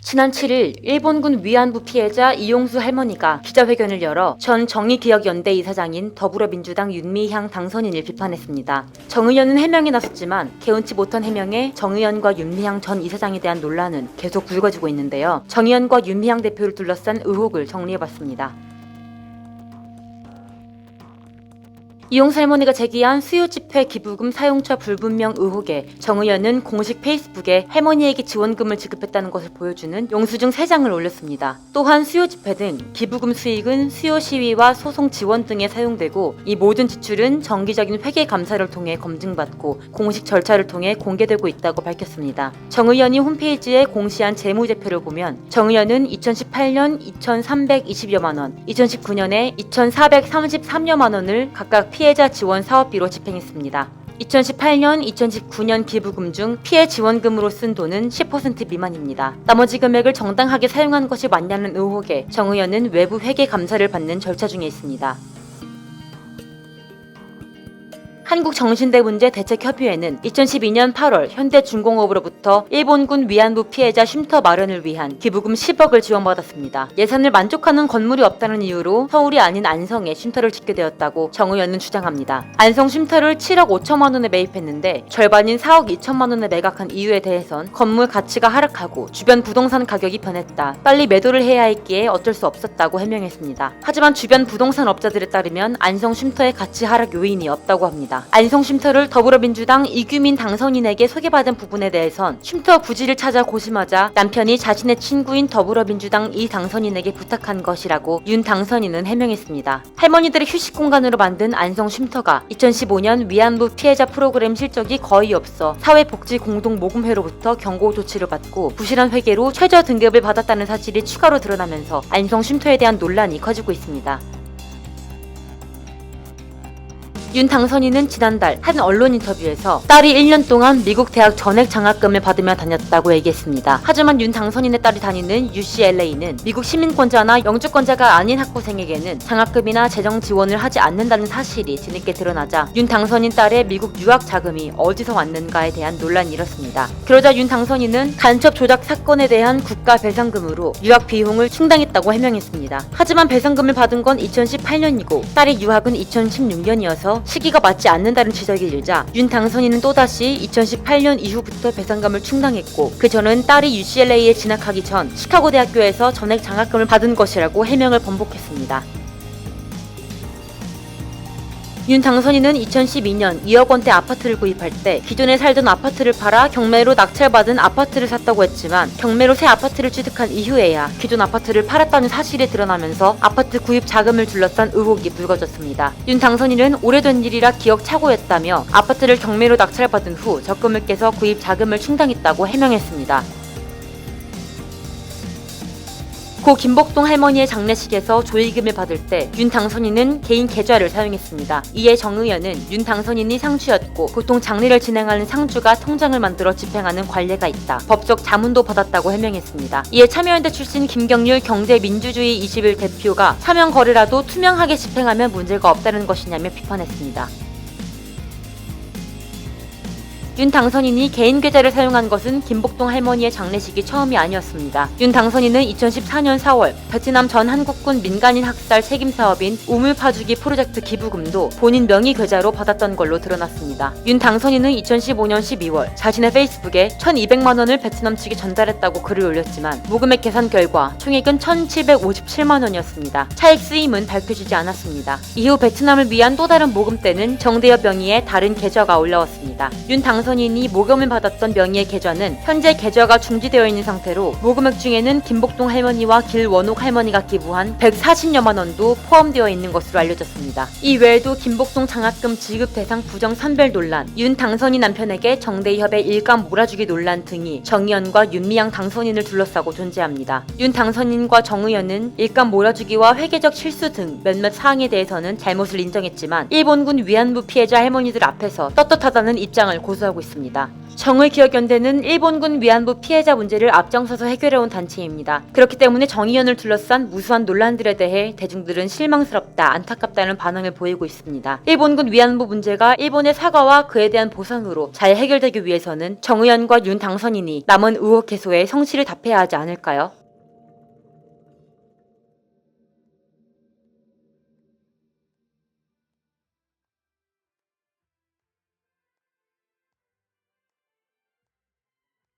지난 7일 일본군 위안부 피해자 이용수 할머니가 기자회견을 열어 전 정의기억연대 이사장인 더불어민주당 윤미향 당선인을 비판했습니다. 정 의원은 해명에 나섰지만 개운치 못한 해명에 정 의원과 윤미향 전 이사장에 대한 논란은 계속 불거지고 있는데요. 정 의원과 윤미향 대표를 둘러싼 의혹을 정리해봤습니다. 이용수 할머니가 제기한 수요집회 기부금 사용처 불분명 의혹에 정 의원은 공식 페이스북에 할머니에게 지원금을 지급했다는 것을 보여주는 영수증 3장을 올렸습니다. 또한 수요집회 등 기부금 수익은 수요시위와 소송 지원 등에 사용되고 이 모든 지출은 정기적인 회계감사를 통해 검증받고 공식 절차를 통해 공개되고 있다고 밝혔습니다. 정 의원이 홈페이지에 공시한 재무제표를 보면 정 의원은 2018년 2,320여만 원, 2019년에 2,433여만 원을 각각 피해자 지원 사업비로 집행했습니다. 2018년, 2019년 기부금 중 피해 지원금으로 쓴 돈은 10% 미만입니다. 나머지 금액을 정당하게 사용한 것이 맞냐는 의혹에 정 의원은 외부 회계 감사를 받는 절차 중에 있습니다. 한국정신대문제대책협의회는 2012년 8월 현대중공업으로부터 일본군 위안부 피해자 쉼터 마련을 위한 기부금 10억을 지원받았습니다. 예산을 만족하는 건물이 없다는 이유로 서울이 아닌 안성에 쉼터를 짓게 되었다고 정 의원은 주장합니다. 안성 쉼터를 7억 5천만 원에 매입했는데 절반인 4억 2천만 원에 매각한 이유에 대해선 건물 가치가 하락하고 주변 부동산 가격이 변했다. 빨리 매도를 해야 했기에 어쩔 수 없었다고 해명했습니다. 하지만 주변 부동산 업자들에 따르면 안성 쉼터의 가치 하락 요인이 없다고 합니다. 안성 쉼터를 더불어민주당 이규민 당선인에게 소개받은 부분에 대해선 쉼터 부지를 찾아 고심하자 남편이 자신의 친구인 더불어민주당 이 당선인에게 부탁한 것이라고 윤 당선인은 해명했습니다. 할머니들의 휴식 공간으로 만든 안성 쉼터가 2015년 위안부 피해자 프로그램 실적이 거의 없어 사회복지공동모금회로부터 경고 조치를 받고 부실한 회계로 최저 등급을 받았다는 사실이 추가로 드러나면서 안성 쉼터에 대한 논란이 커지고 있습니다. 윤 당선인은 지난달 한 언론 인터뷰에서 딸이 1년 동안 미국 대학 전액 장학금을 받으며 다녔다고 얘기했습니다. 하지만 윤 당선인의 딸이 다니는 UCLA는 미국 시민권자나 영주권자가 아닌 학부생에게는 장학금이나 재정 지원을 하지 않는다는 사실이 뒤늦게 드러나자 윤 당선인 딸의 미국 유학 자금이 어디서 왔는가에 대한 논란이 일었습니다. 그러자 윤 당선인은 간첩 조작 사건에 대한 국가 배상금으로 유학 비용을 충당했다고 해명했습니다. 하지만 배상금을 받은 건 2018년이고 딸의 유학은 2016년이어서 시기가 맞지 않는다는 지적이 일자 윤 당선인은 또다시 2018년 이후부터 배상금을 충당했고 그 전은 딸이 UCLA에 진학하기 전 시카고 대학교에서 전액 장학금을 받은 것이라고 해명을 번복했습니다. 윤 당선인은 2012년 2억 원대 아파트를 구입할 때 기존에 살던 아파트를 팔아 경매로 낙찰받은 아파트를 샀다고 했지만 경매로 새 아파트를 취득한 이후에야 기존 아파트를 팔았다는 사실이 드러나면서 아파트 구입 자금을 둘러싼 의혹이 불거졌습니다. 윤 당선인은 오래된 일이라 기억착오했다며 아파트를 경매로 낙찰받은 후 적금을 깨서 구입 자금을 충당했다고 해명했습니다. 고 김복동 할머니의 장례식에서 조의금을 받을 때 윤 당선인은 개인 계좌를 사용했습니다. 이에 정 의원은 윤 당선인이 상주였고 보통 장례를 진행하는 상주가 통장을 만들어 집행하는 관례가 있다. 법적 자문도 받았다고 해명했습니다. 이에 참여연대 출신 김경률 경제민주주의 21 대표가 사명 거래라도 투명하게 집행하면 문제가 없다는 것이냐며 비판했습니다. 윤 당선인이 개인 계좌를 사용한 것은 김복동 할머니의 장례식이 처음이 아니었습니다. 윤 당선인은 2014년 4월 베트남 전 한국군 민간인 학살 책임사업인 우물파주기 프로젝트 기부금도 본인 명의 계좌로 받았던 걸로 드러났습니다. 윤 당선인은 2015년 12월 자신의 페이스북에 1,200만 원을 베트남 측에 전달했다고 글을 올렸지만 모금액 계산 결과 총액은 1,757만 원이었습니다. 차액 쓰임은 밝혀지지 않았습니다. 이후 베트남을 위한 또 다른 모금 때는 정대엽 명의의 다른 계좌가 올라왔습니다. 윤 당선인이 모금을 받았던 명의의 계좌는 현재 계좌가 중지되어 있는 상태로 모금액 중에는 김복동 할머니와 길원옥 할머니가 기부한 140여만 원도 포함되어 있는 것으로 알려졌습니다. 이 외에도 김복동 장학금 지급 대상 부정 선별 논란, 윤 당선인 남편에게 정대협의 일감 몰아주기 논란 등이 정 의원과 윤미향 당선인을 둘러싸고 존재합니다. 윤 당선인과 정 의원은 일감 몰아주기와 회계적 실수 등 몇몇 사항에 대해서는 잘못을 인정했지만 일본군 위안부 피해자 할머니들 앞에서 떳떳하다는 입장을 고수하고 있습니다. 정의기억연대는 일본군 위안부 피해자 문제를 앞장서서 해결해온 단체입니다. 그렇기 때문에 정의연을 둘러싼 무수한 논란들에 대해 대중들은 실망스럽다, 안타깝다는 반응을 보이고 있습니다. 일본군 위안부 문제가 일본의 사과와 그에 대한 보상으로 잘 해결되기 위해서는 정의연과 윤 당선인이 남은 의혹 해소에 성실히 답해야 하지 않을까요?